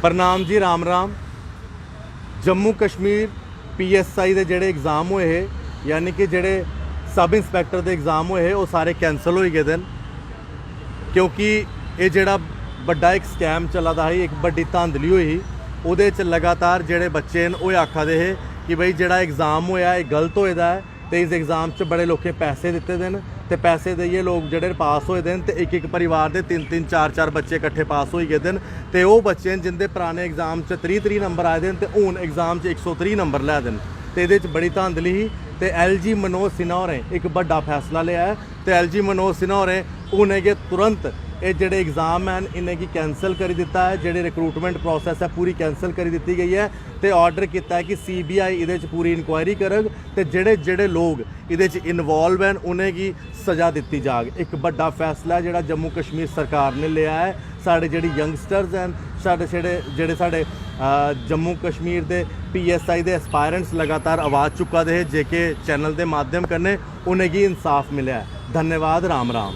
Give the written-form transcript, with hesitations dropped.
प्रणाम जी, राम राम। जम्मू कश्मीर PSI के जोड़े एग्ज़ाम हुए है, यानी कि जोड़े सब इंस्पैक्टर के एग्ज़ाम हुए है, वो सारे कैंसल हो गए हैं क्योंकि ये जोड़ा बड़ा एक स्कैम चला था, एक बड़ी धांधली हुई। उहदे च लगातार जोड़े बच्चे वो आखा दे है कि बई जोड़ा एग्ज़ाम होया ये गलत होया है, तो इस एग्ज़ाम च बड़े लोगों पैसे दिते हैं, तो पैसे देइए लोग जोड़े पास होए हैं, तो एक परिवार के 3-3 4-4 बच्चे इकट्ठे पास हो गए हैं। तो वो बच्चे जिंदे पुराने एग्ज़ाम च 30 नंबर आए हैं, तो हूँ एग्ज़ाम च 130 नंबर लै देन। तो ये बड़ी धांधली ही। तो LG मनोज सिन्हा होरें एक बड़ा फैसला लिया है। तो LG मनोज सिन्हा होरें उन्हें तुरंत ये जोड़े एग्ज़ाम हैं इन्हें कैंसल कर दिता है, जोड़ी रिक्रूटमेंट प्रोसैस है पूरी कैंसल कर दी गई है। तो ऑर्डर किया है कि CBI ये पूरी इंक्वायरी करग, तो जोड़े जोड़े लोग ये इनवॉल्व हैं उन्हें सज़ा दी जाग। एक बड़ा फैसला है जोड़ा जम्मू कश्मीर सरकार ने लिया है। साढ़े जोड़े यंगस्टर्स हैं, साढ़े जोड़े साढ़े जम्मू कश्मीर के PSI के एस्पायरेंट्स लगातार आवाज़ चुका दे JK चैनल के माध्यम कन्नै उन्हें इंसाफ मिले। धन्यवाद। राम राम।